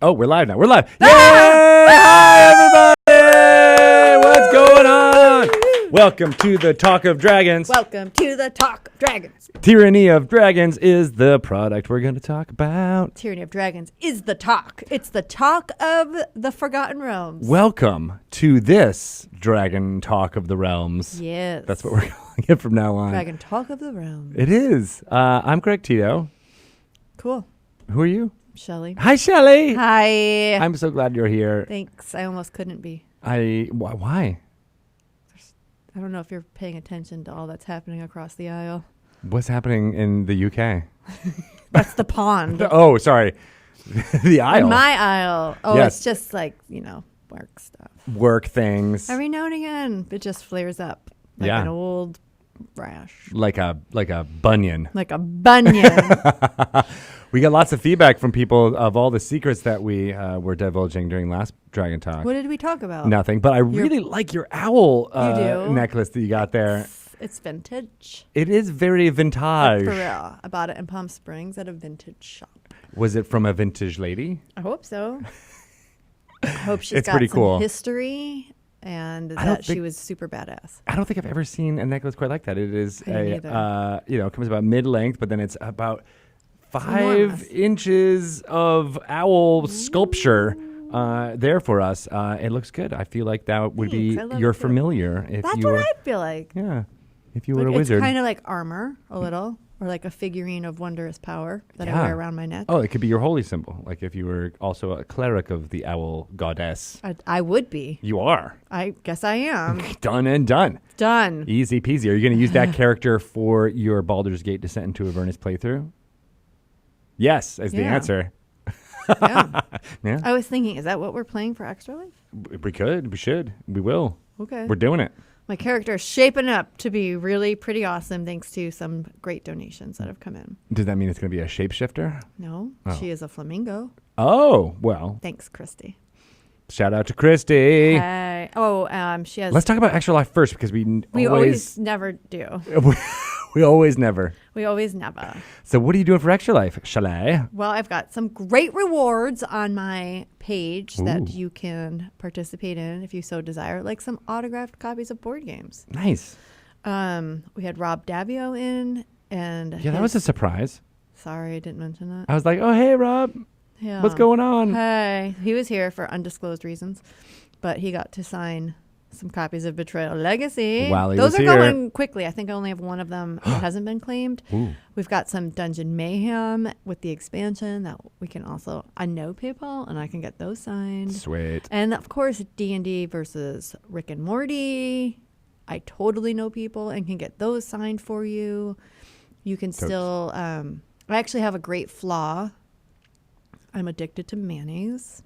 Oh, we're live now. We're live. Yay! Hi, everybody! What's going on? Welcome to the Talk of Dragons. Welcome to the Talk of Dragons. Tyranny of Dragons is the product we're going to talk about. Tyranny of Dragons is the talk. It's the talk of the Forgotten Realms. Welcome to this Dragon Talk of the Realms. Yes. That's what we're calling it from now on. Dragon Talk of the Realms. It is. I'm Greg Tito. Cool. Who are you? Shelley. Hi, Shelley. Hi. I'm so glad you're here. Thanks. I almost couldn't be. Why? I don't know if you're paying attention to all that's happening across the aisle. What's happening in the UK? That's the pond. Oh, sorry. The aisle. In my aisle. Oh, Yes. It's just like, work stuff. Work things. Every now and again, it just flares up. Like an old rash. Like a bunion. Like a bunion. We got lots of feedback from people of all the secrets that we were divulging during last Dragon Talk. What did we talk about? Nothing, but I really like your owl You do? necklace that you got there. It's vintage. It is very vintage. For real. I bought it in Palm Springs at a vintage shop. Was it from a vintage lady? I hope so. I hope she's It's got pretty some cool. history and that she was super badass. I don't think I've ever seen a necklace quite like that. It is I didn't it comes about mid-length, but then it's about 5 inches of owl sculpture there for us. It looks good. I feel like that would Thanks. be I love your it too. familiar if That's you were. what I feel like. Yeah, if you were a It's wizard. kind of like armor a little, or like a figurine of wondrous power that I Yeah. wear around my neck. Oh, it could be your holy symbol. Like if you were also a cleric of the owl goddess. I would be. You are. I guess I am. Done and done. Done. Easy peasy. Are you going to use that character for your Baldur's Gate Descent into Avernus playthrough? Yes, is the Yeah. answer. Yeah. Yeah, I was thinking, is that what we're playing for Extra Life? we could. We should. We will. Okay. We're doing it. My character is shaping up to be really pretty awesome thanks to some great donations that have come in. Does that mean it's going to be a shapeshifter? No, Oh. she is a flamingo. Oh, well, Thanks, Christy. shout out to Christy. Hey. Oh, she has. Let's talk about Extra Life first because we always never do. we always never. We always never. So what are you doing for Extra Life, Chalet? Well, I've got some great rewards on my page Ooh. that you can participate in if you so desire, like some autographed copies of board games. Nice. We had Rob Davio in, and Yeah, that was a surprise. Sorry, I didn't mention that. I was like, oh, hey, Rob. Yeah. What's going on? Hey, he was here for undisclosed reasons, but he got to sign some copies of Betrayal Legacy. While he Those was are here. going quickly. I think I only have one of them that hasn't been claimed. Ooh. We've got some Dungeon Mayhem with the expansion that we can also. I know people, and I can get those signed. Sweet. And of course, D&D versus Rick and Morty. I totally know people and can get those signed for you. You can still. I actually have a great flaw. I'm addicted to mayonnaise.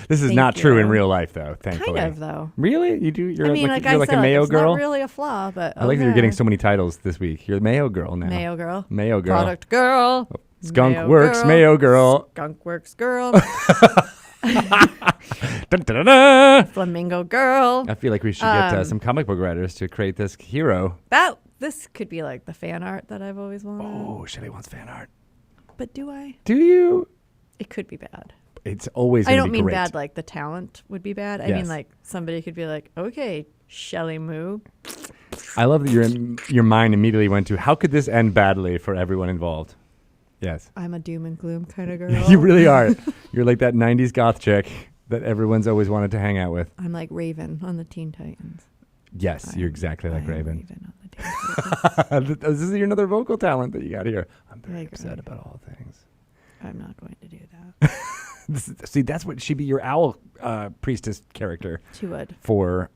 This is Thank not true in you. real life, though, thankfully. Kind of, though. Really? You do? You're I mean, like you're I like said, a Mayo it's girl? not really a flaw, but I like that you're okay. getting so many titles this week. You're the Mayo girl now. Mayo girl. Mayo girl. Product girl. Skunk Mayo Works, girl. Mayo girl. Skunk Works girl. Dun, dun, dun, dun. Flamingo girl. I feel like we should get some comic book writers to create this hero. This could be like the fan art that I've always wanted. Oh, Shelley wants fan art. But do I? Do you? It could be bad. It's always I going to don't be mean great. bad like the talent would be bad. I Yes. mean like somebody could be like, okay, Shelley Moo. I love that your mind immediately went to, how could this end badly for everyone involved? Yes. I'm a doom and gloom kind of girl. You really are. You're like that 90s goth chick that everyone's always wanted to hang out with. I'm like Raven on the Teen Titans. Yes, you're exactly like I am Raven. on the Teen Titans. This is your another vocal talent that you got here. I'm very I upset agree. about all things. I'm not going to do that. See, that's what she'd be your owl priestess character She would. for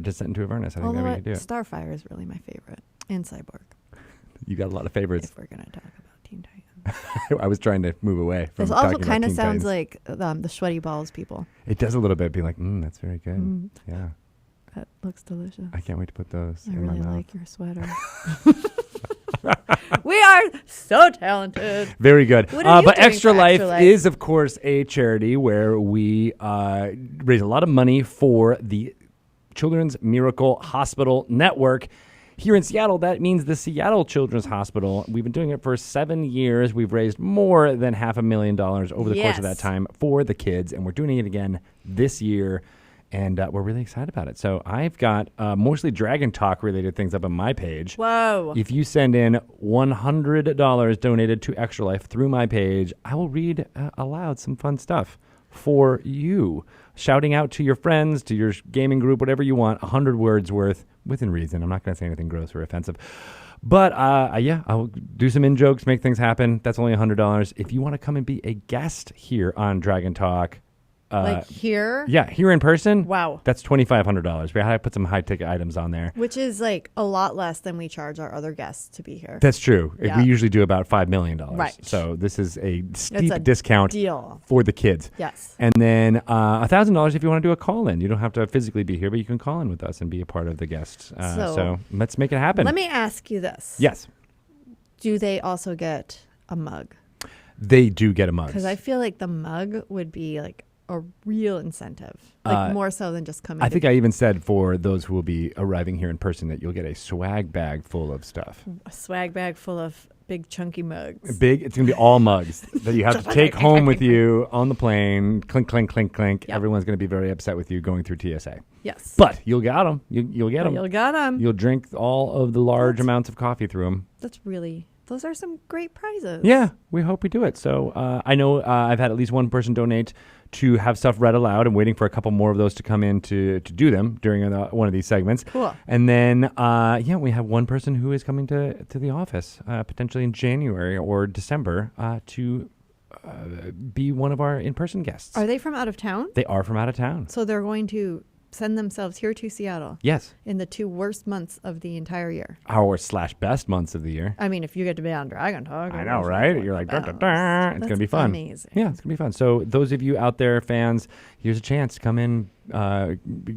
Descent into Avernus. I think Although that we could do it. Starfire is really my favorite. And Cyborg, You got a lot of favorites. if we're going to talk about Teen Titans. I was trying to move away from This also talking about kind of Teen sounds Titans. like the Sweaty Balls people. It does a little bit. Be like, that's very good. Mm, Yeah, that looks delicious. I can't wait to put those I in really my mouth. like your sweater. We are so talented. Very good. What are you but doing Extra for Life Extra Life? is, of course, a charity where we raise a lot of money for the Children's Miracle Hospital Network. Here in Seattle, that means the Seattle Children's Hospital. We've been doing it for 7 years. We've raised more than $500,000 over the course of that time for the kids, and we're doing it again this year. And we're really excited about it. So I've got mostly Dragon Talk related things up on my page. Whoa. If you send in $100 donated to Extra Life through my page, I will read aloud some fun stuff for you. Shouting out to your friends, to your gaming group, whatever you want, 100 words worth within reason. I'm not going to say anything gross or offensive. But I'll do some in-jokes, make things happen. That's only $100. If you want to come and be a guest here on Dragon Talk, like here? Yeah, here in person. Wow. That's $2,500. We had to put some high ticket items on there. Which is like a lot less than we charge our other guests to be here. That's true. Yeah. We usually do about $5 million. Right. So this is a steep a discount deal for the kids. Yes. And then $1,000 if you want to do a call in. You don't have to physically be here, but you can call in with us and be a part of the guests. So let's make it happen. Let me ask you this. Yes. Do they also get a mug? They do get a mug. Because I feel like the mug would be like a real incentive, like more so than just coming. I think I even said for those who will be arriving here in person that you'll get a swag bag full of stuff. A swag bag full of big chunky mugs. It's going to be all mugs that you have to take home with you on the plane. Clink, clink, clink, clink. Yep. Everyone's going to be very upset with you going through TSA. Yes. But you'll get them. You'll get them. You'll get them. You'll drink all of the large amounts of coffee through them. Those are some great prizes. Yeah, we hope we do it. So I know I've had at least one person donate to have stuff read aloud. I'm waiting for a couple more of those to come in to do them during one of these segments. Cool. And then, we have one person who is coming to the office potentially in January or December to be one of our in-person guests. Are they from out of town? They are from out of town. So they're going to send themselves here to Seattle. Yes. In the 2 worst months of the entire year. Our /best months of the year. I mean, if you get to be on Dragon Talk. I know, right? You're like, it's going to be fun. Amazing. Yeah, it's going to be fun. So those of you out there, fans, here's a chance to come in,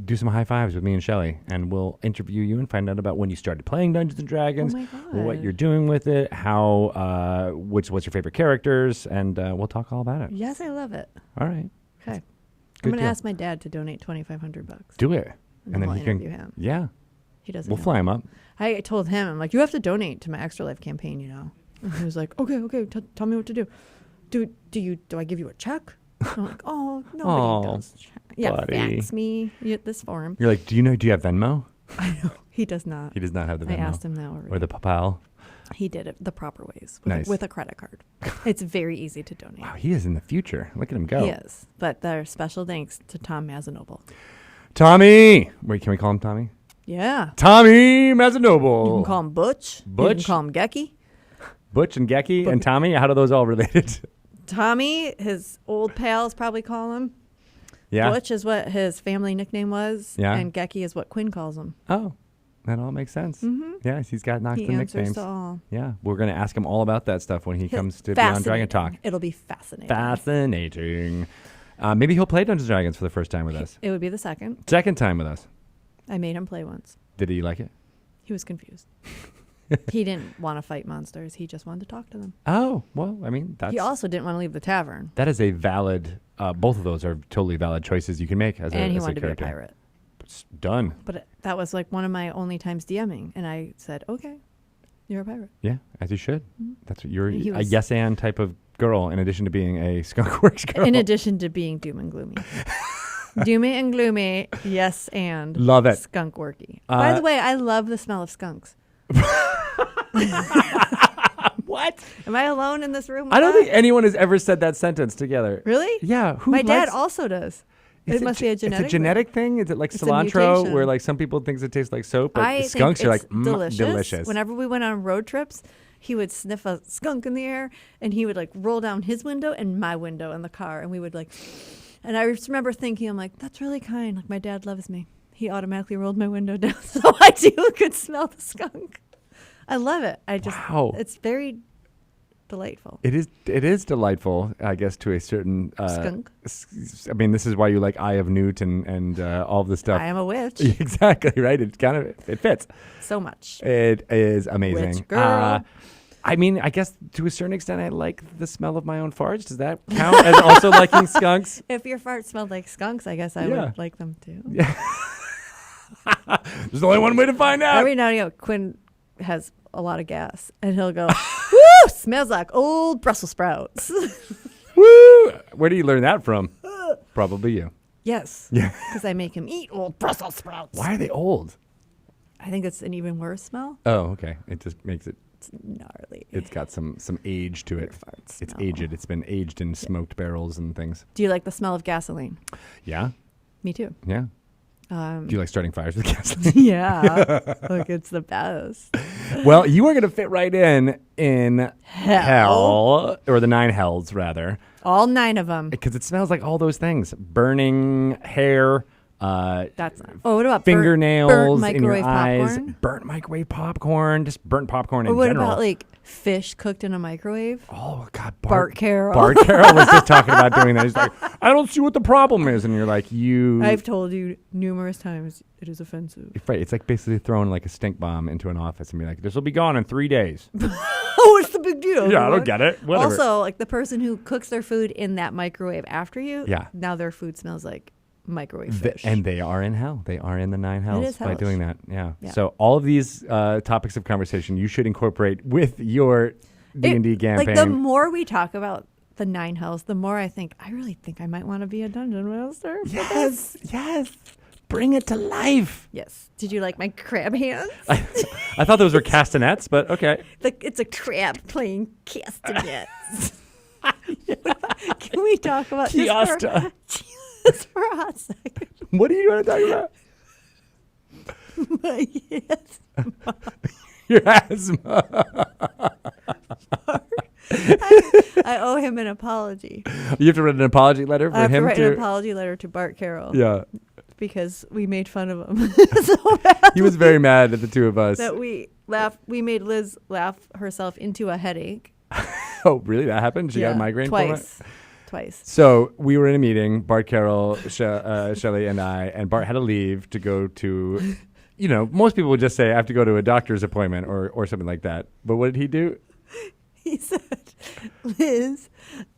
do some high fives with me and Shelly, and we'll interview you and find out about when you started playing Dungeons & Dragons, oh my God. what you're doing with it, how, what's your favorite characters, and we'll talk all about it. Yes, I love it. All right. Okay. Good I'm going to deal. ask my dad to donate $2,500. Do it. And then he we'll interview him. Yeah. He doesn't We'll know. fly him up. I told him, I'm like, you have to donate to my Extra Life campaign, you know. And he was like, okay, tell me what to do. Do I give you a check? I'm like, oh, nobody does. Yeah, buddy. fax me this form. You're like, do you have Venmo? I know. He does not. He does not have the Venmo. I asked him that already. Or the PayPal. He did it the proper ways Nice. with a credit card. It's very easy to donate. Wow, he is in the future. Look at him go. He is. But there's special thanks to Tom Mazanoble. Tommy! Wait, can we call him Tommy? Yeah. Tommy Mazanoble. You can call him Butch. You Butch? can call him Gecky. Butch and Gecky and Tommy? How do those all related? Tommy, his old pals probably call him. Yeah. Butch is what his family nickname was. Yeah. And Gecky is what Quinn calls him. Oh, that all makes sense. Mm-hmm. Yes, he's got knocked He the answers nicknames. to all. Yeah, we're going to ask him all about that stuff when he comes to be on Dragon Talk. It'll be fascinating. Fascinating. Maybe he'll play Dungeons & Dragons for the first time with us. It would be the second. Second time with us. I made him play once. Did he like it? He was confused. He didn't want to fight monsters. He just wanted to talk to them. Oh, well, I mean, He also didn't want to leave the tavern. that is a valid, both of those are totally valid choices you can make as And he as wanted to be a character. pirate. It's done. But that was like one of my only times DMing. And I said, okay, you're a pirate. Yeah, as you should. That's what you're He a was- yes and type of girl in addition to being a skunkworks girl. In addition to being doom and gloomy. Doomy and gloomy, yes, and Love it. skunk worky. By the way, I love the smell of skunks. What? Am I alone in this room? I don't think anyone has ever said that sentence together. Really? Yeah. Who My dad likes- also does. Is It must be a genetic. It's a genetic thing? Is it like It's a cilantro mutation. where like some people thinks it tastes like soap, but I skunks think are it's like delicious. Whenever we went on road trips, he would sniff a skunk in the air, and he would like roll down his window and my window in the car, and we would like. And I just remember thinking, I'm like, that's really kind. Like my dad loves me. He automatically rolled my window down so I too could smell the skunk. I love it. Wow. It's very delightful. It is delightful, I guess, to a certain Skunk. I mean, this is why you like Eye of Newt and all the stuff. I am a witch. Exactly right. It fits. So much. It is amazing. Witch girl. I mean, I guess to a certain extent, I like the smell of my own farts. Does that count as also liking skunks? If your farts smelled like skunks, I guess I Yeah. would like them too. Yeah. There's only one way to find out. Every now and again, Quinn has a lot of gas, and he'll go, "Woo! Smells like old Brussels sprouts." Woo! Where do you learn that from? Probably you. Yes. Yeah. Because I make him eat old Brussels sprouts. Why are they old? I think it's an even worse smell. Oh, okay. It just makes it. It's gnarly. It's got some age to it. Farts It's smell. aged. It's been aged in smoked barrels and things. Do you like the smell of gasoline? Yeah. Me too. Yeah. Do you like starting fires with gasoline? Yeah. Like, it's the best. Well, you are going to fit right in hell, or the 9 hells rather, All 9 of them. because it smells like all those things: burning hair, That's not. Oh, what about fingernails burnt in microwave your eyes, popcorn? burnt microwave popcorn, just burnt popcorn Or in what general. about like fish cooked in a microwave? Oh God, Bart Carroll. Bart Carroll was just talking about doing that. He's like, I don't see what the problem is, and you're like, I've told you numerous times it is offensive. Right. It's like basically throwing like a stink bomb into an office and be like, this will be gone in 3 days. Oh, what's the big deal? Yeah, I don't get it. Whatever. Also, like the person who cooks their food in that microwave after you, Yeah. now their food smells like microwave fish. And they are in hell. They are in the 9 hells is by hellish. doing that. Yeah. Yeah. So all of these topics of conversation you should incorporate with your D&D campaign. Like the more we talk about the 9 hells, the more I really think I might want to be a dungeon master. for this. Yes. Bring it to life. Yes. Did you like my crab hands? I thought those were castanets, but okay. It's a crab playing castanets. Can we talk about Chiasta. just for a hot second? What are you going to talk about? Yes. Your asthma. I owe him an apology. You have to write an apology letter for I have to him write an apology letter to Bart Carroll. Yeah. Because we made fun of him so bad He was very mad at the two of us. that we made Liz laugh herself into a headache. Oh, really? That happened? She got a migraine from it? Twice. So we were in a meeting, Bart Carroll, Shelley, and I, and Bart had to leave to go to, most people would just say, I have to go to a doctor's appointment or something like that. But what did he do? He said, Liz,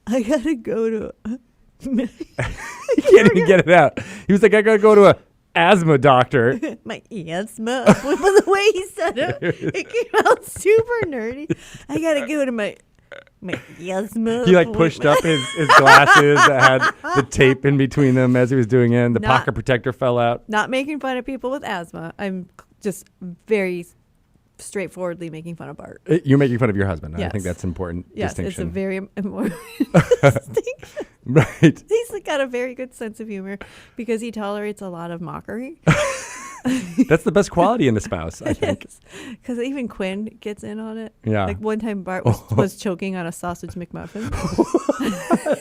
I gotta go to. He can't even get it out. He was like, I gotta go to a asthma doctor. My asthma. But the way he said it came out super nerdy. I gotta go to my asthma. He pushed up his glasses that had the tape in between them as he was doing it, and the Not- pocket protector fell out. Not making fun of people with asthma. I'm just very straightforwardly making fun of Bart. You're making fun of your husband. I Yes. think that's an important Yes, it's a distinction. very important distinction. Right. He's got a very good sense of humor because he tolerates a lot of mockery. That's the best quality in a spouse, I think. Because even Quinn gets in on it. Yeah. Like one time Bart was choking on a sausage McMuffin.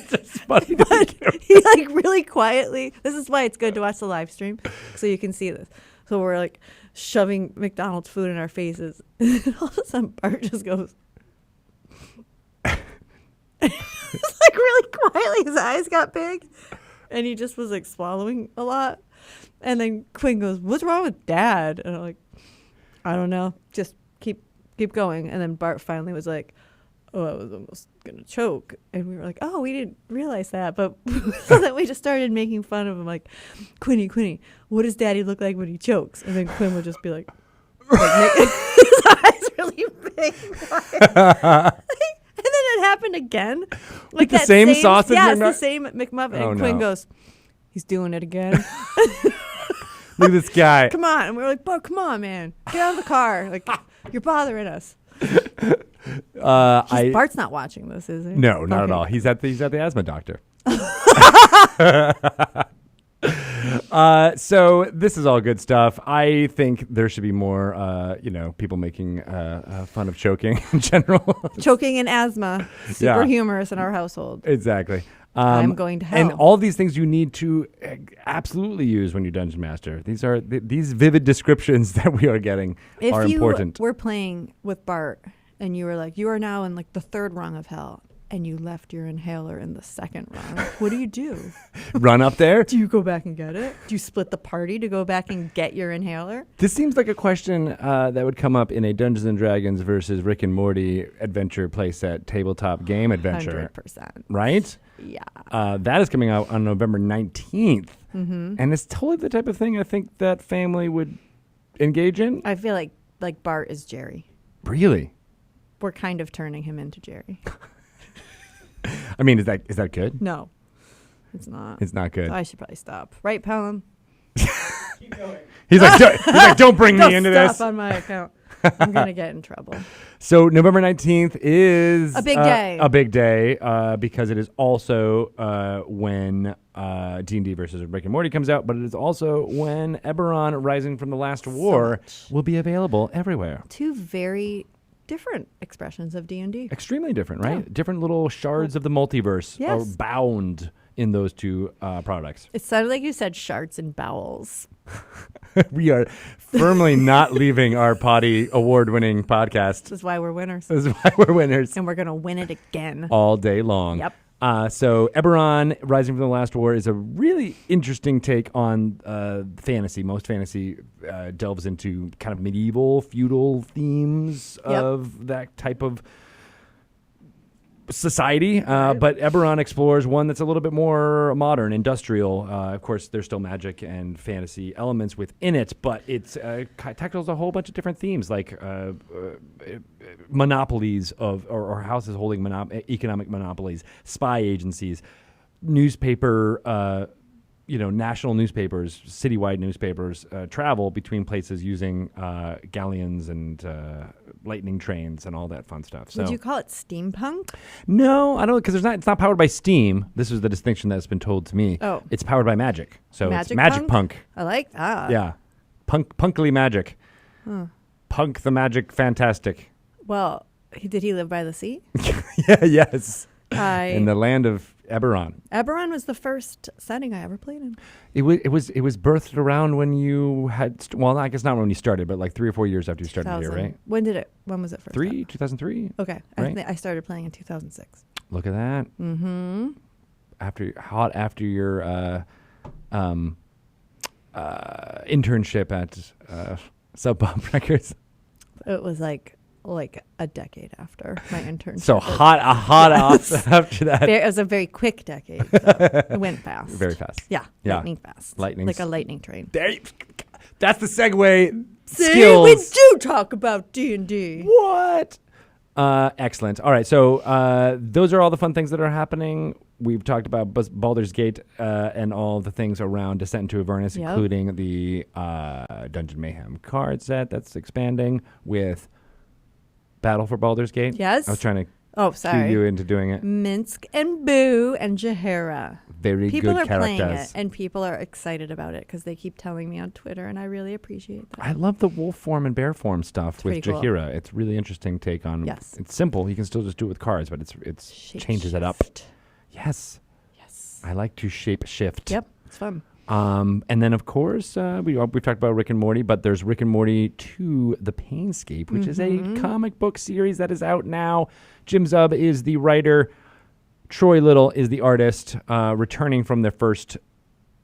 That's funny. But he really quietly, this is why it's good to watch the live stream so you can see this. So we're shoving McDonald's food in our faces. And all of a sudden Bart just goes. It's really quietly. His eyes got big. And he just was swallowing a lot. And then Quinn goes, "What's wrong with Dad?" And I'm like, "I don't know. Just keep going." And then Bart finally was like, "Oh, I was almost gonna choke." And we were like, "Oh, we didn't realize that." But so then we just started making fun of him, like, "Quinny, what does Daddy look like when he chokes?" And then Quinn would just be like his eyes really big. And then it happened again. Like the same sausage Yeah, it's McMuffin? the same McMuffin. Oh, And Quinn no. goes, "He's doing it again." Look at this guy. Come on. And we were like, "Bart, come on, man. Get out of the car. You're bothering us." Bart's not watching this, is he? No, not at Okay. all. He's at the asthma doctor. So this is all good stuff. I think there should be more, people making fun of choking in general. Choking and asthma. Super Yeah. humorous in our household. Exactly. I'm going to hell. And all these things you need to absolutely use when you dungeon master. These are these vivid descriptions that we are getting are important. If you were playing with Bart and you were like, you are now in the 3rd rung of hell, and you left your inhaler in the 2nd rung, what do? Run up there. Do you go back and get it? Do you split the party to go back and get your inhaler? This seems like a question that would come up in a Dungeons and Dragons versus Rick and Morty adventure playset tabletop game adventure. 100%. Right? Yeah. That is coming out on November 19th. Mm-hmm. And it's totally the type of thing I think that family would engage in? I feel like Bart is Jerry. Really? We're kind of turning him into Jerry. I mean, is that good? No, it's not. It's not good. So I should probably stop. Right, Pelham? He's like, don't bring me into Stop this. on my account. I'm going to get in trouble. So November 19th is A big day. A big day because it is also when D&D versus Rick and Morty comes out, but it is also when Eberron Rising from the Last War will be available everywhere. Two very different expressions of D&D. Extremely different, right? Yeah. Different little shards of the multiverse are bound in those two products. It sounded like you said shards and bowels. We are firmly not leaving our potty award-winning podcast. This is why we're winners. This is why we're winners. And we're going to win it again. All day long. Yep. So Eberron, Rising from the Last War, is a really interesting take on fantasy. Most fantasy delves into kind of medieval, feudal themes of that type of society. But Eberron explores one that's a little bit more modern, industrial. Of course, there's still magic and fantasy elements within it, but it tackles a whole bunch of different themes, like monopolies or houses holding economic monopolies, spy agencies, newspaper, national newspapers, citywide newspapers travel between places using galleons and lightning trains and all that fun stuff. So, would you call it steampunk? No, I don't, because it's not powered by steam. This is the distinction that's been told to me. Oh, it's powered by magic. So magic it's magic punk. I like that. Yeah, punkly magic. Punk the magic fantastic. Well, did he live by the sea? Yeah, yes. In the land of Eberron. Eberron was the first setting I ever played in. It was birthed around when you had I guess not when you started, but like 3 or 4 years after you started here, right? When was it first? 2003. Okay, right? I started playing in 2006. Look at that. Mm-hmm. After your internship at Sub Pop Records. It was like a decade after my internship. So hot off after that. It was a very quick decade. So it went fast. Very fast. Yeah. Lightning fast. Like a lightning train. That's the segue. See, skills. we do talk about D&D. What? Excellent. All right. So those are all the fun things that are happening. We've talked about Baldur's Gate and all the things around Descent into Avernus, including the Dungeon Mayhem card set that's expanding with Battle for Baldur's Gate. Yes. I was trying to cue you into doing it. Minsk and Boo and Jahara. Very people good are characters. Playing it, and people are excited about it because they keep telling me on Twitter, and I really appreciate that. I love the wolf form and bear form stuff with pretty cool. Jahira. It's really interesting take on. Yes. It's simple. You can still just do it with cards, but it's changes it up. Yes. I like to shape shift. Yep, it's fun. And then, of course, we've talked about Rick and Morty, but there's Rick and Morty 2, The Painscape, which is a comic book series that is out now. Jim Zub is the writer. Troy Little is the artist, returning from their first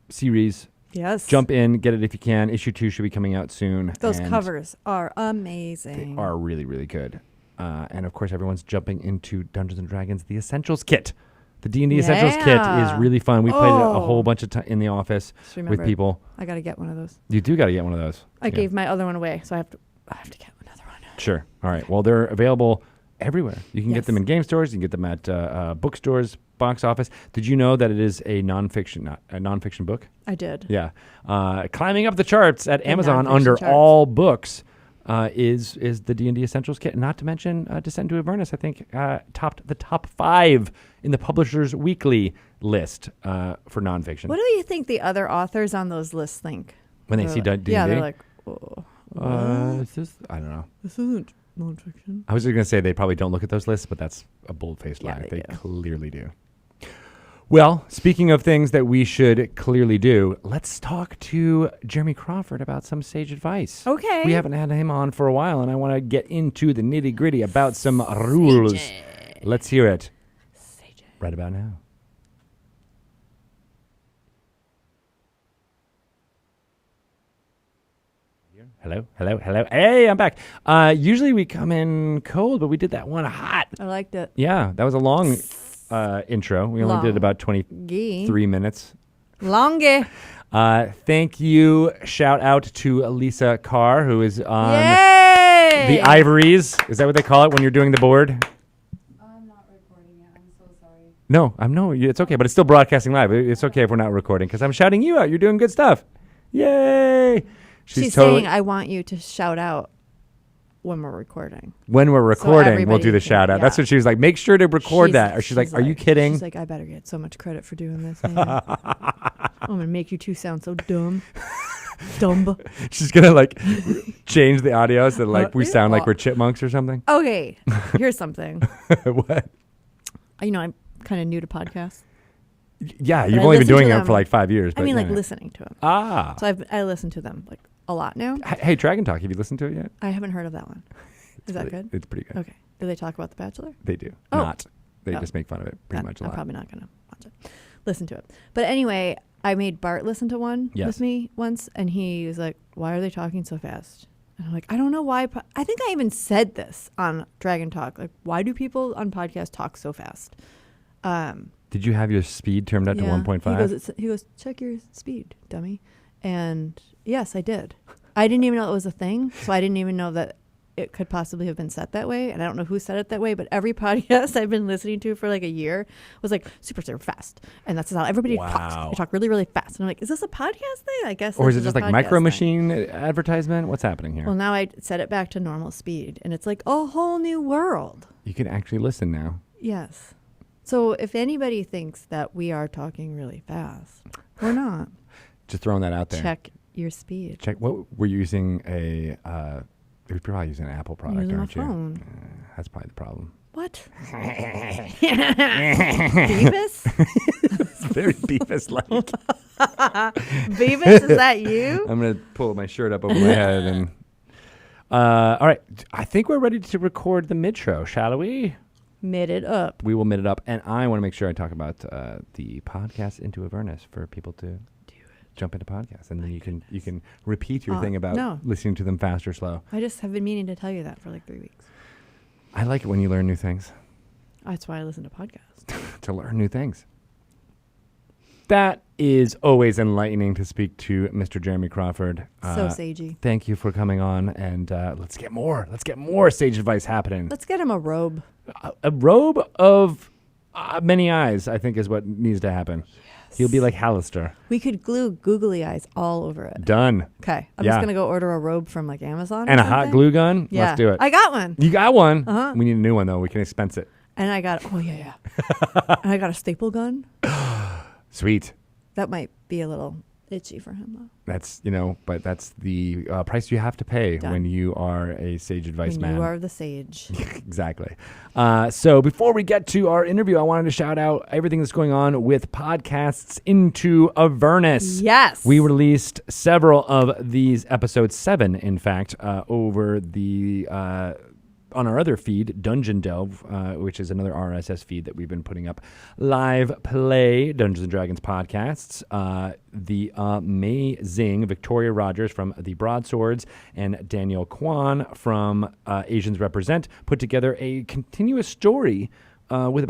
series. Yes. Jump in, get it if you can. Issue 2 should be coming out soon. Those covers are amazing. They are really, really good. And, of course, everyone's jumping into Dungeons & Dragons, the Essentials Kit. The D&D Essentials Kit is really fun. We played it a whole bunch of in the office with people. I got to get one of those. You do got to get one of those. I gave my other one away, so I have to get another one. Sure. All right. Well, they're available everywhere. You can get them in game stores. You can get them at bookstores, box office. Did you know that it is a nonfiction book? I did. Yeah. Climbing up the charts at Amazon under all books. Is the D&D Essentials Kit. Not to mention Descent into Avernus, I think, topped the top 5 in the Publishers Weekly list for nonfiction. What do you think the other authors on those lists think? When they see D&D? Yeah, they're like, oh. Is this? I don't know. This isn't nonfiction. I was just going to say they probably don't look at those lists, but that's a bold-faced lie. They do. Clearly do. Well, speaking of things that we should clearly do, let's talk to Jeremy Crawford about some sage advice. Okay. We haven't had him on for a while, and I want to get into the nitty-gritty about some rules. Let's hear it. Sage. Right about now. Hello. Hey, I'm back. Usually we come in cold, but we did that one hot. I liked it. Yeah, that was a long intro. We only did about 23 minutes. Longy. Thank you. Shout out to Lisa Carr, who is on Yay! the ivories. Is that what they call it when you're doing the board? I'm not recording it. I'm so sorry. No, it's okay, but it's still broadcasting live. It's okay if we're not recording because I'm shouting you out. You're doing good stuff. Yay! She's saying, I want you to shout out when we're recording. When we're recording, we'll everybody do the can- shout out. That's yeah. what she was like. Make sure to record that. Or she's like, are you kidding? She's like, I better get so much credit for doing this. Man. I'm going to make you two sound so dumb. Dumb. She's going to like change the audio so that like we sound like we're chipmunks or something. Okay, here's something. What? I'm kind of new to podcasts. Yeah, you've I only been listen doing to it them. for like 5 years. I but mean, like yeah. listening to them. Ah. So I listen to them like a lot now. Hey, Dragon Talk, have you listened to it yet? I haven't heard of that one. Is that good? It's pretty good. Okay. Do they talk about The Bachelor? They do. Oh. Not. They No. just make fun of it pretty Then much a I'm lot. probably not going to watch it. Listen to it. But anyway, I made Bart listen to one Yes. with me once, and he was like, why are they talking so fast? And I'm like, I don't know why. I think I even said this on Dragon Talk. Like, why do people on podcasts talk so fast? Did you have your speed turned up to 1.5? He goes, check your speed, dummy. And yes, I did. I didn't even know it was a thing. So I didn't even know that it could possibly have been set that way. And I don't know who said it that way, but every podcast I've been listening to for like a year was like super, super fast. And that's how everybody talks. They talk really, really fast. And I'm like, is this a podcast thing? I guess. Or is this it just a like podcast Micro thing. Machine advertisement? What's happening here? Well, now I set it back to normal speed. And it's like a whole new world. You can actually listen now. Yes. So if anybody thinks that we are talking really fast, we're not. Just throwing that out there. Check your speed. Check. What we're using we're probably using an Apple product, Using my aren't you? phone. That's probably the problem. What? Beavis? It's very Beavis-like. Beavis, is that you? I'm going to pull my shirt up over my head. And all right. I think we're ready to record the mid-show, shall we? Mid it up. We will mid it up. And I want to make sure I talk about the podcast Into Avernus for people to jump into podcasts. And then you can repeat your thing about listening to them fast or slow. I just have been meaning to tell you that for like 3 weeks. I like it when you learn new things. That's why I listen to podcasts. To learn new things. That is always enlightening to speak to Mr. Jeremy Crawford. So sagey. Thank you for coming on, and let's get more sage advice happening. Let's get him a robe. A robe of many eyes, I think, is what needs to happen. Yes. He'll be like Hallister. We could glue googly eyes all over it. Done. Okay. I'm just going to go order a robe from like Amazon. And or a hot something. glue gun? Yeah. Let's do it. I got one. You got one? Uh-huh. We need a new one, though. We can expense it. And I got, and I got a staple gun. Sweet. That might be a little itchy for him, though. That's, but that's the price you have to pay Done. when you are a sage advice man. You are the sage. Exactly. So before we get to our interview, I wanted to shout out everything that's going on with podcasts Into Avernus. Yes. We released several of these episodes, 7, in fact, over the on our other feed, Dungeon Delve, which is another RSS feed that we've been putting up. Live Play Dungeons and Dragons podcasts. The amazing Victoria Rogers from The Broadswords and Daniel Kwan from Asians Represent put together a continuous story with,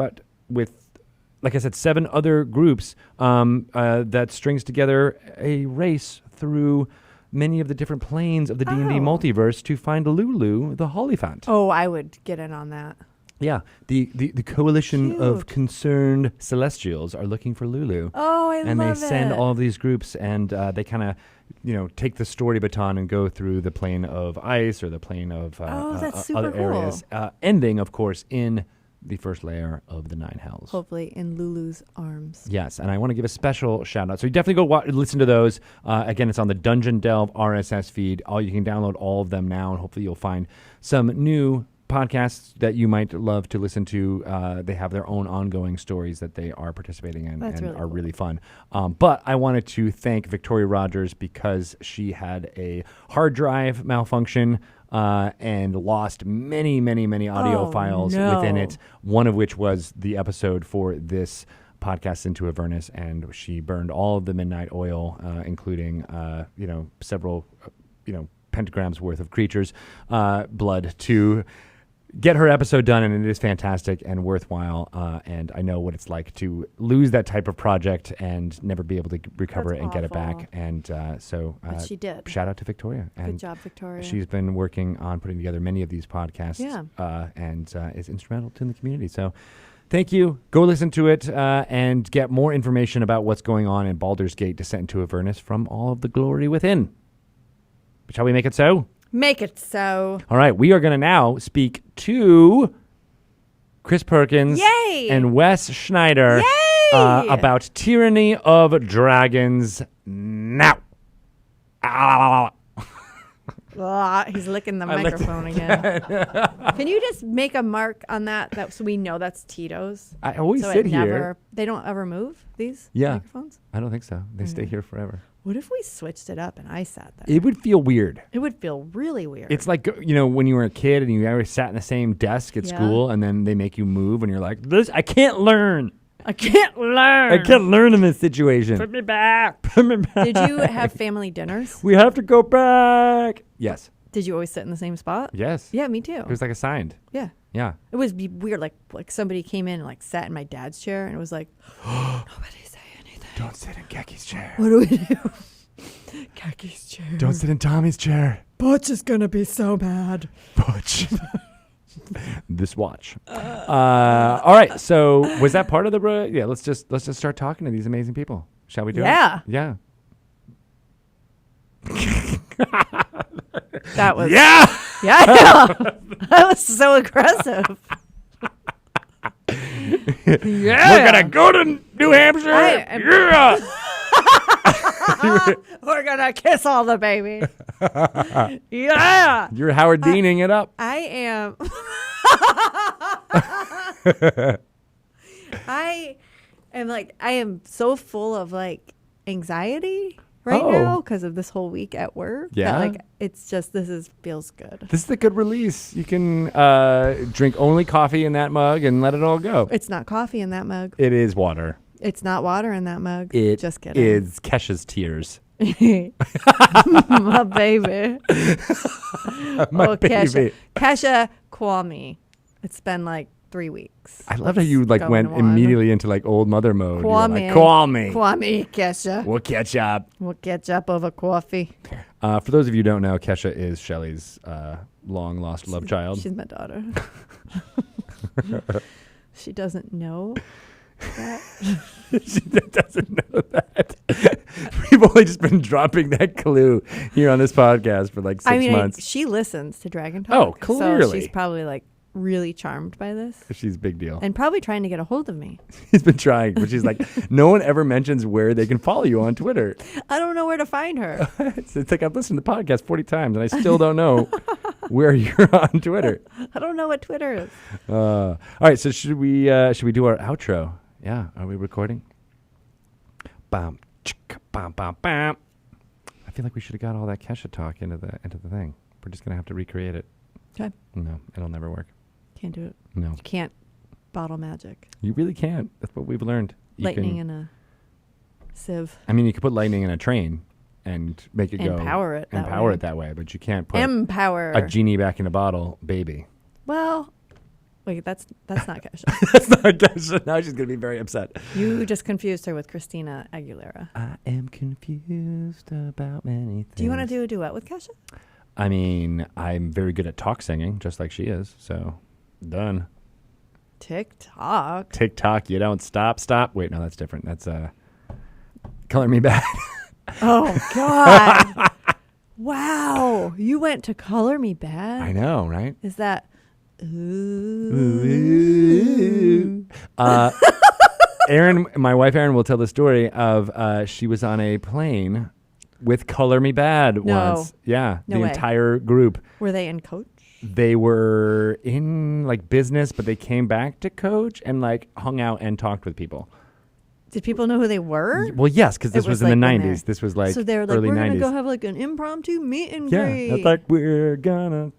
like I said, 7 other groups that strings together a race through many of the different planes of the D&D multiverse to find Lulu, the Hollyphant. Oh, I would get in on that. Yeah, the coalition Cute. of concerned celestials are looking for Lulu. Oh, I and love they send it. all of these groups, and they kind of, take the story baton and go through the plane of ice or the plane of that's super other cool. areas. Ending, of course, in the first layer of the 9 hells. Hopefully in Lulu's arms. Yes, and I want to give a special shout out. So you definitely go listen to those. Again, it's on the Dungeon Delve RSS feed. You can download all of them now, and hopefully you'll find some new podcasts that you might love to listen to. They have their own ongoing stories that they are participating in. That's and really are cool. really fun. But I wanted to thank Victoria Rogers because she had a hard drive malfunction and lost many, many, many audio files within it, one of which was the episode for this podcast Into Avernus, and she burned all of the midnight oil, including, several, pentagrams worth of creatures' blood to get her episode done, and it is fantastic and worthwhile. And I know what it's like to lose that type of project and never be able to recover That's it and get it awful. back. And so But she did. shout out to Victoria. Good And job, Victoria. she's been working on putting together many of these podcasts and is instrumental to the community. So thank you. Go listen to it and get more information about what's going on in Baldur's Gate Descent into Avernus from all of the glory within. Shall we make it so? Make it so. All right. We are going to now speak to Chris Perkins Yay! and Wes Schneider Yay! about Tyranny of Dragons now. He's licking the I licked microphone again. Can you just make a mark on that so we know that's Tito's? I always So sit it never, here. they don't ever move, these Yeah. microphones? I don't think so. They stay here forever. What if we switched it up and I sat there? It would feel weird. It would feel really weird. It's like, when you were a kid and you ever sat in the same desk at Yeah. school and then they make you move and you're like, I can't learn. I can't learn. I can't learn in this situation. Put me back. Put me back. Did you have family dinners? We have to go back. Yes. Did you always sit in the same spot? Yes. Yeah, me too. It was like assigned. Yeah. Yeah. It was weird. Like somebody came in and like sat in my dad's chair and it was like, nobody say anything. Don't sit in Keki's chair. What do we do? Kaki's chair. Don't sit in Tommy's chair. Butch is gonna be so mad. Butch. This watch. All right. So was that part of the? Yeah. Let's just start talking to these amazing people. Shall we do Yeah. it? Yeah. That was Yeah. yeah. That was so aggressive. Yeah. We're gonna go to New Hampshire. Yeah. We're gonna kiss all the babies. Yeah. You're Howard Deaning it up. I am. I am so full of like anxiety right Oh. now because of this whole week at work. that, Yeah? like it's just feels good. This is a good release. You can drink only coffee in that mug and let it all go. It's not coffee in that mug. It is water. It's not water in that mug. It just kidding. is Kesha's tears. My baby. My Oh, baby. Kesha, call me. It's been like 3 weeks. I love how you like Let's went go on. immediately into like old mother mode. You were Call like, me. Call me. Call me, Kesha. We'll catch up. We'll catch up over coffee. For those of you who don't know, Kesha is Shelley's long lost love child. She's my daughter. She doesn't know that. She doesn't know that. We've only just been dropping that clue here on this podcast for like 6 months. She listens to Dragon Talk. Oh, So clearly. she's probably like really charmed by this She's a big deal. and probably trying to get a hold of me. He's been trying, but she's like, no one ever mentions where they can follow you on Twitter. I don't know where to find her. It's like I've listened to the podcast 40 times and I still don't know where you're on Twitter. I don't know what Twitter is. All right, so should we do our outro? Yeah, are we recording? Bam, chicka, bam, bam, bam. I feel like we should have got all that Kesha talk into the thing. We're just gonna have to recreate it. Okay. No, it'll never work. Can't do it. No, You can't bottle magic. you really can't. That's what we've learned. You Lightning can- in a sieve. I mean, you could put lightning in a train and make it go. Empower it that Empower way. it that way, but you can't put Empower. a genie back in a bottle, baby. Well, wait, that's not Kesha. That's not Kesha. Now she's gonna be very upset. You just confused her with Christina Aguilera. I am confused about many things. Do you want to do a duet with Kesha? I mean, I'm very good at talk singing, just like she is. So, done. TikTok. TikTok, you don't stop. Wait, no, that's different. That's Color Me Bad. Oh, God. Wow. You went to Color Me Bad? I know, right? Is that... Ooh. Erin, my wife Erin, will tell the story of she was on a plane with Color Me Bad No. once. Yeah, No the way. entire group. Were they in Coach? They were in like business, but they came back to Coach and like hung out and talked with people. Did people know who they were? Well, yes, because this It was was in the like when 90s. This was like so they were like, early we're 90s. going to go have like an impromptu meet and Yeah, greet. it's like we're gonna.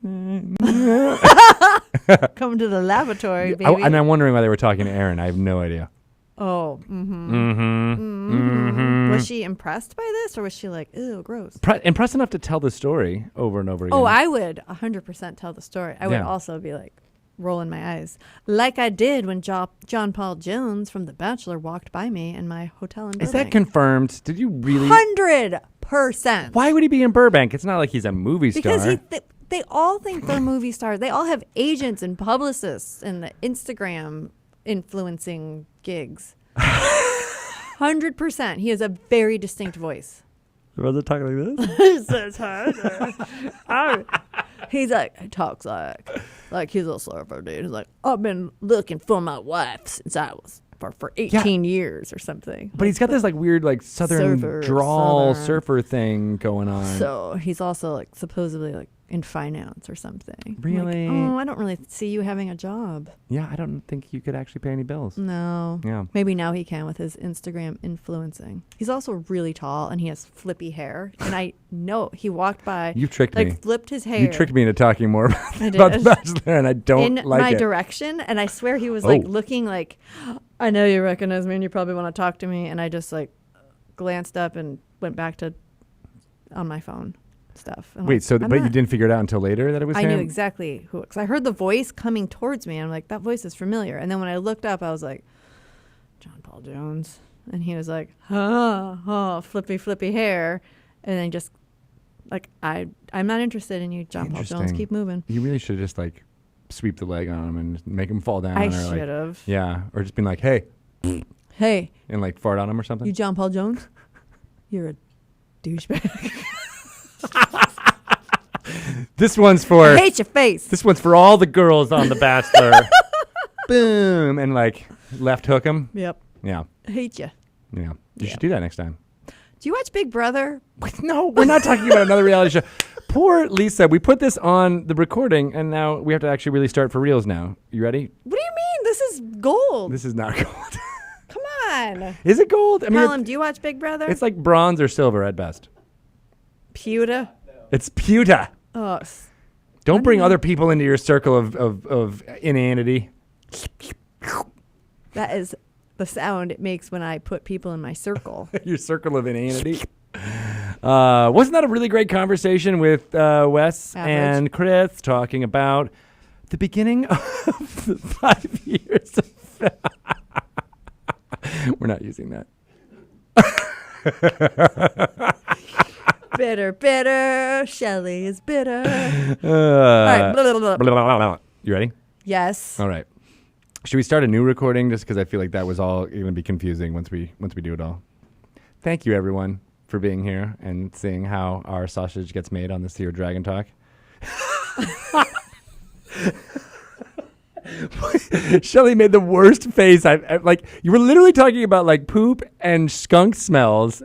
Come to the lavatory, baby. And I'm wondering why they were talking to Erin. I have no idea. Oh, mm-hmm. Mm-hmm. Was she impressed by this or was she like, ew, gross? Impressed enough to tell the story over and over again. Oh, I would 100% tell the story. I would Yeah. also be like, rolling my eyes. Like I did when John Paul Jones from The Bachelor walked by me in my hotel in Burbank. Is that confirmed? Did you really? 100%. Why would he be in Burbank? It's not like he's a movie star. Because they all think they're movie stars. They all have agents and publicists and Instagram influencing gigs. 100%. He has a very distinct voice. Was it talking like this? He says, he's like, he talks like he's a surfer dude. He's like, I've been looking for my wife since I was for 18 years or something. But he's got this like weird like southern surfer thing going on. So he's also like supposedly like in finance or something. Really? Like, I don't really see you having a job. Yeah, I don't think you could actually pay any bills. No. Yeah. Maybe now he can with his Instagram influencing. He's also really tall and he has flippy hair. And I know he walked by. You've tricked like, me. Flipped his hair. You tricked me into talking more about I The did. Bachelor, and I don't in like my it. direction, and I swear he was like looking like, I know you recognize me and you probably want to talk to me, and I just like glanced up and went back to on my phone stuff. I'm Wait, like, but you didn't figure it out until later that it was I him? knew exactly who, because I heard the voice coming towards me, and I'm like, that voice is familiar. And then when I looked up, I was like, John Paul Jones, and he was like, flippy hair, and then just like, I'm not interested in you, John Paul Jones. Keep moving. You really should just like sweep the leg on him and make him fall down. I or should have. Yeah, or just been like, hey, and like fart on him or something. You John Paul Jones? You're a douchebag. This one's for. I hate your face. This one's for all the girls on The Bachelor. Boom, and like left hook him. Yep. Yeah, I hate you. yeah. You should do that next time. Do you watch Big Brother? No, we're not talking about another reality show. Poor Lisa. We put this on the recording, and now we have to actually really start for reals now. You ready? What do you mean? This is gold. This is not gold. Come on. Is it gold? I mean, Callum, do you watch Big Brother? it's like bronze or silver at best. Pewter. It's pewter. Oh, Don't bring other people into your circle of inanity. that is the sound it makes when I put people in my circle. Your circle of inanity. Wasn't that a really great conversation with Wes and Chris talking about the beginning of the 5 years of... We're not using that. Bitter. Shelley is bitter. All right. Blah, blah, blah, blah. You ready? Yes. All right. Should we start a new recording just because I feel like that was all going to be confusing once we do it all? Thank you, everyone, for being here and seeing how our sausage gets made on this here Dragon Talk. Shelly made the worst face I've like. You were literally talking about like poop and skunk smells.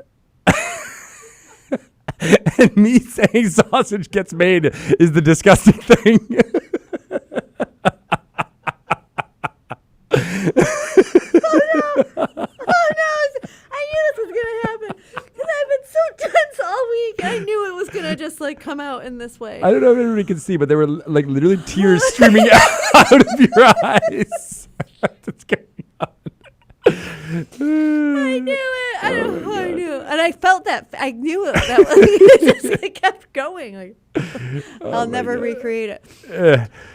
And me saying sausage gets made is the disgusting thing. Oh no! I knew this was gonna happen because I've been so tense all week. I knew it was gonna just like come out in this way. I don't know if everybody can see, but there were like literally tears streaming out of your eyes. What's going on? I knew it. I knew it. And I felt that. I knew it. That was, it just like, kept going. Like, I'll never recreate it.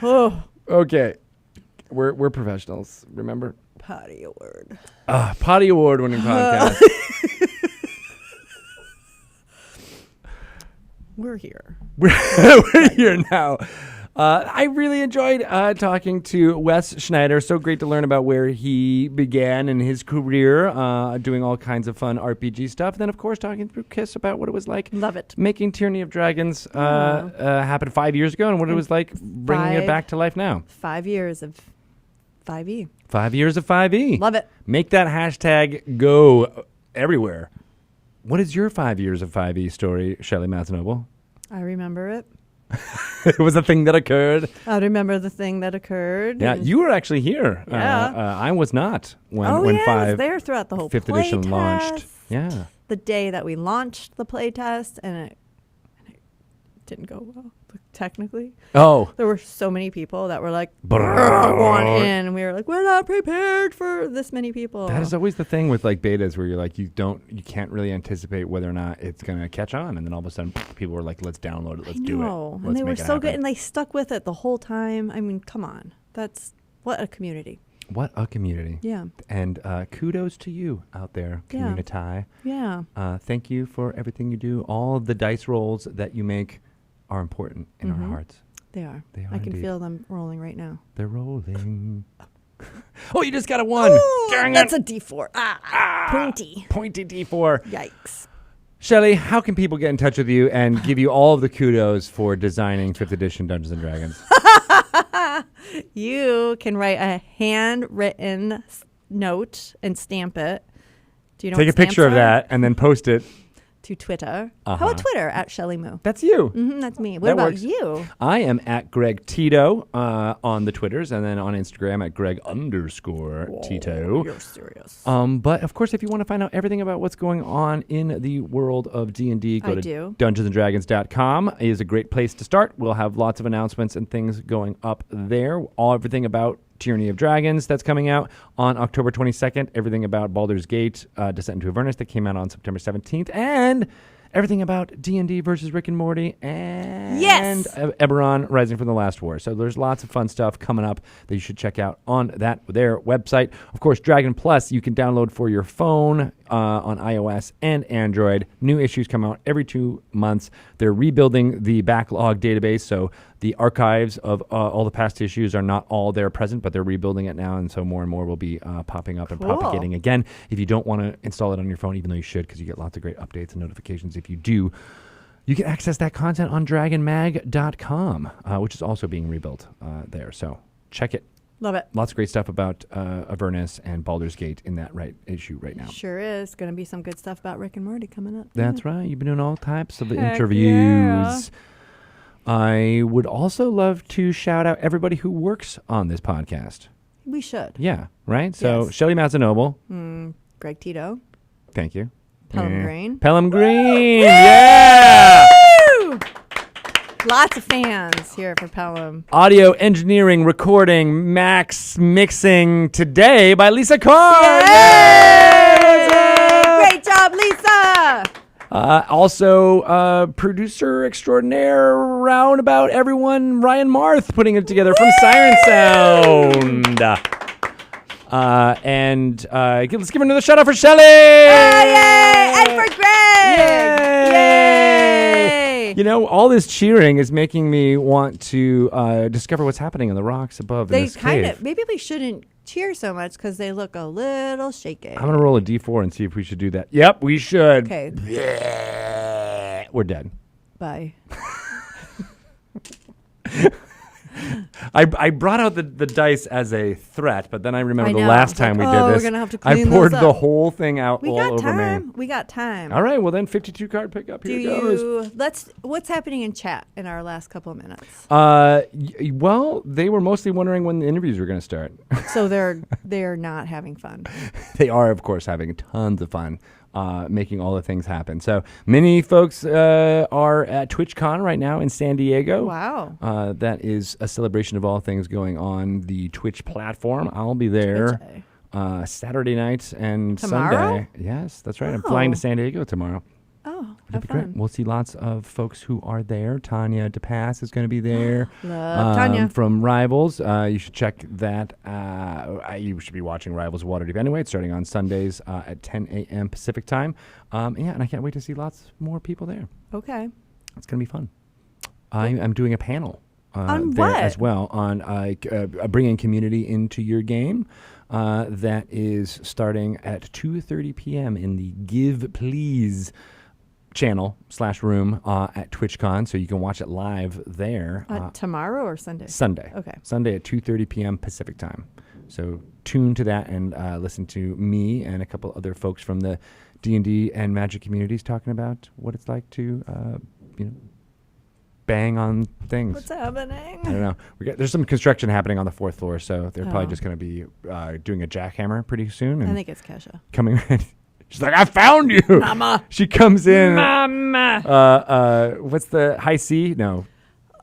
Oh. Okay. We're professionals, remember? Potty award. Potty award winning podcast. We're here. We're here now. I really enjoyed talking to Wes Schneider. So great to learn about where he began in his career, doing all kinds of fun RPG stuff. And then, of course, talking through Kiss about what it was like. Love it. Making Tyranny of Dragons happen 5 years ago and what it was like bringing it back to life now. 5 years of 5e. 5 years of 5e. Love it. Make that hashtag go everywhere. What is your 5 years of 5e story, Shelley Masanoble? I remember it. It was a thing that occurred. I remember the thing that occurred. Yeah, you were actually here. Yeah. I was not when I five was there throughout the whole fifth play edition test. launched. Yeah. The day that we launched the play test, and it didn't go well, technically. Oh. There were so many people that were like, going in, and we were like, we're not prepared for this many people. That is always the thing with like betas where you're like, you can't really anticipate whether or not it's going to catch on. And then all of a sudden people were like, let's download it. Let's do it. And Let's they were make it so good, happen. and they stuck with it the whole time. I mean, come on. That's what a community. What a community. Yeah. And kudos to you out there, community. Yeah. Thank you for everything you do. All the dice rolls that you make are important in our hearts. They are. They are I can indeed. feel them rolling right now. They're rolling. Oh, you just got a 1. Ooh, Dang that's it. a D4. Pointy. Pointy D4. Yikes. Shelley, how can people get in touch with you and give you all of the kudos for designing 5th edition Dungeons & Dragons? You can write a handwritten note and stamp it. Do you know Take what a picture of stamps are? that and then post it. To Twitter. Uh-huh. How about Twitter at Shelly Moo? That's you. That's me. What That about works. you? I am at Greg Tito on the Twitters, and then on Instagram at Greg_Tito. You're serious. But of course, if you want to find out everything about what's going on in the world of D&D, go I to do. DungeonsandDragons.com. It is a great place to start. We'll have lots of announcements and things going up there. Everything about Tyranny of Dragons that's coming out on October 22nd. Everything about Baldur's Gate, Descent into Avernus that came out on September 17th. And everything about D&D versus Rick and Morty and Yes! Eberron Rising from the Last War. So there's lots of fun stuff coming up that you should check out on their website. Of course, Dragon Plus you can download for your phone on iOS and Android. New issues come out every 2 months. They're rebuilding the backlog database, so the archives of all the past issues are not all there present, but they're rebuilding it now, and so more and more will be popping up and Cool. propagating again. If you don't want to install it on your phone, even though you should, because you get lots of great updates and notifications if you do, you can access that content on dragonmag.com, which is also being rebuilt there. So check it. Love it. Lots of great stuff about Avernus and Baldur's Gate in that issue right now. Sure is. Going to be some good stuff about Rick and Morty coming up. That's right. You've been doing all types of Heck interviews. yeah. I would also love to shout out everybody who works on this podcast. We should. Yeah, right? So Yes. Shelley Mazzanoble, Greg Tito. thank you. Pelham Green. Pelham Green, yeah! Woo! Lots of fans here for Pelham. Audio engineering, recording, max mixing today by Lisa Carr. Yay! Great job, Lisa! Also, producer extraordinaire, roundabout everyone, Ryan Marth, putting it together from Siren Sound. Let's give another shout out for Shelley. Yay! And for Greg! Yay! You know, all this cheering is making me want to discover what's happening in the rocks above in They this kind cave. of, maybe we shouldn't cheer so much because they look a little shaky. I'm going to roll a D4 and see if we should do that. Yep, we should. Okay, We're dead. bye. I brought out the dice as a threat, but then I remember I the know. last It's time like, we did oh, we're this. gonna have to I clean poured those the up. whole thing out We all got over time. me. We got time. All right, well then 52 card pickup. Here goes. What's happening in chat in our last couple of minutes? Well, they were mostly wondering when the interviews were going to start. So they're not having fun. They are, of course, having tons of fun making all the things happen. So many folks are at TwitchCon right now in San Diego. Wow. That is a celebration of all things going on the Twitch platform. I'll be there Saturday night and Tomorrow? Sunday. Yes, that's right. I'm flying to Oh. San Diego tomorrow. Oh, It'll have be great. fun. We'll see lots of folks who are there. Tanya DePass is going to be there. Love Tanya. From Rivals. You should check that. You should be watching Rivals Waterdeep anyway. It's starting on Sundays at 10 a.m. Pacific time. And I can't wait to see lots more people there. Okay. It's going to be fun. I'm doing a panel On there what? as well on bringing community into your game. That is starting at 2:30 p.m. in the Give Please channel/room at TwitchCon, so you can watch it live there. Tomorrow or Sunday? Sunday. Okay. Sunday at 2:30 p.m. Pacific time. So tune to that and listen to me and a couple other folks from the D&D and Magic communities talking about what it's like to, bang on things. What's happening? I don't know. There's some construction happening on the 4th floor, so they're probably Oh. just going to be doing a jackhammer pretty soon. And I think it's Kesha. coming in. She's like, I found you. Mama. She comes in. Mama. What's the high C? No.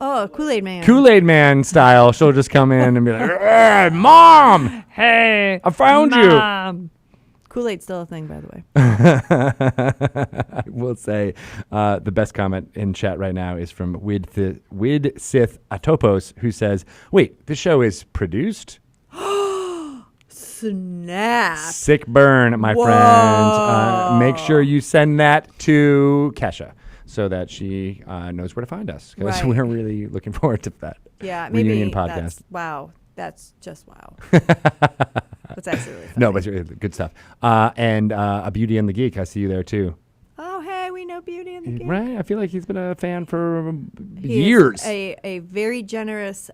Oh, Kool-Aid Man. Kool-Aid Man style. She'll just come in and be like, Mom, hey, I found you. Kool-Aid's still a thing, by the way. I will say the best comment in chat right now is from Wid Sith Atopos, who says, wait, this show is produced? Snap. Sick burn, my friend. Make sure you send that to Kesha so that she knows where to find us, because Right. we're really looking forward to that reunion podcast. Wow. That's just wow. That's actually really funny. No, but it's good stuff. And a Beauty and the Geek, I see you there too. Oh, hey, we know Beauty and the Geek. Right? I feel like he's been a fan for He years. is a very generous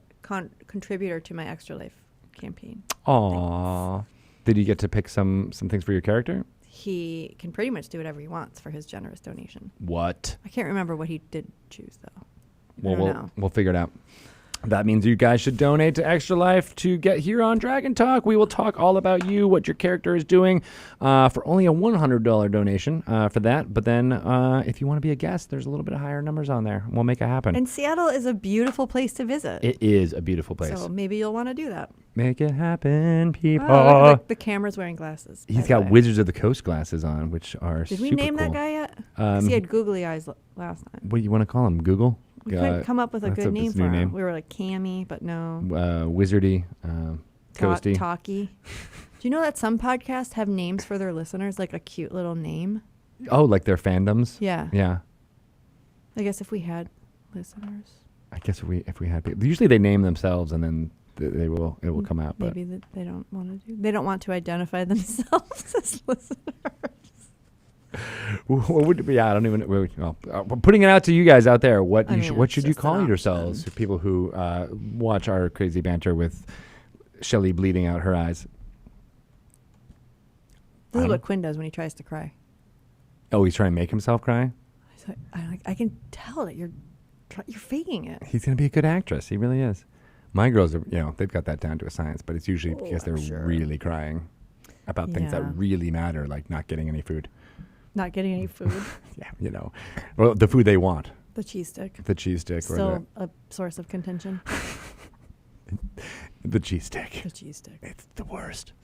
contributor to my Extra Life campaign. Aw. Did you get to pick some things for your character? He can pretty much do whatever he wants for his generous donation. What? I can't remember what he did choose, though. Well, we'll figure it out. That means you guys should donate to Extra Life to get here on Dragon Talk. We will talk all about you, what your character is doing, for only a $100 donation for that. But then if you want to be a guest, there's a little bit of higher numbers on there. We'll make it happen. And Seattle is a beautiful place to visit. It is a beautiful place. So maybe you'll want to do that. Make it happen, people. Oh, look, the camera's wearing glasses. He's got Wizards of the Coast glasses on, which are Did super we name that cool. guy yet? 'Cause he had googly eyes last time. What do you want to call him? Google? We couldn't come up with a that's good name his for new him. name. We were like Cammy, but no. Wizardy, Coasty. Talkie. Do you know that some podcasts have names for their listeners, like a cute little name? Oh, like their fandoms? Yeah. Yeah. I guess if we had listeners. I guess if we had people, usually they name themselves and then it will come out. But Maybe that they don't want to do. They don't want to identify themselves as listeners. what would it be? I don't even. We're putting it out to you guys out there. What it's should you just call an yourselves? option. People who watch our crazy banter with Shelly bleeding out her eyes. This is what Quinn does when he tries to cry. Oh, he's trying to make himself cry. I can tell that you're faking it. He's gonna be a good actress. He really is. My girls are, they've got that down to a science, but it's usually because I'm they're sure. really crying about things that Yeah. really matter, like not getting any food. Not getting any food. Yeah, well, the food they want. The cheese stick. The cheese stick or Still a source of contention. the cheese stick. The cheese stick. It's the worst.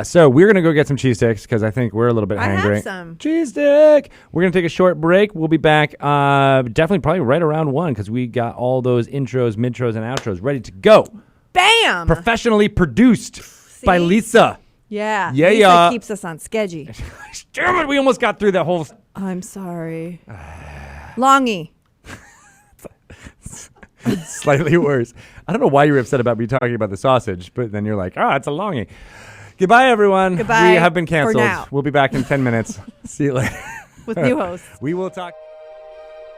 So we're going to go get some cheese sticks because I think we're a little bit I hangry. have some. Cheese stick. We're going to take a short break. We'll be back definitely probably right around 1 because we got all those intros, midtros, and outros ready to go. Bam! Professionally produced by Lisa. Yeah. Yeah, Lisa yeah. keeps us on schedule. Damn it, we almost got through that whole... I'm sorry. Longy. Slightly worse. I don't know why you were upset about me talking about the sausage, but then you're like, it's a longy. Goodbye, everyone. Goodbye We have been canceled. for now. We'll be back in 10 minutes. See you later. With new hosts. We will talk...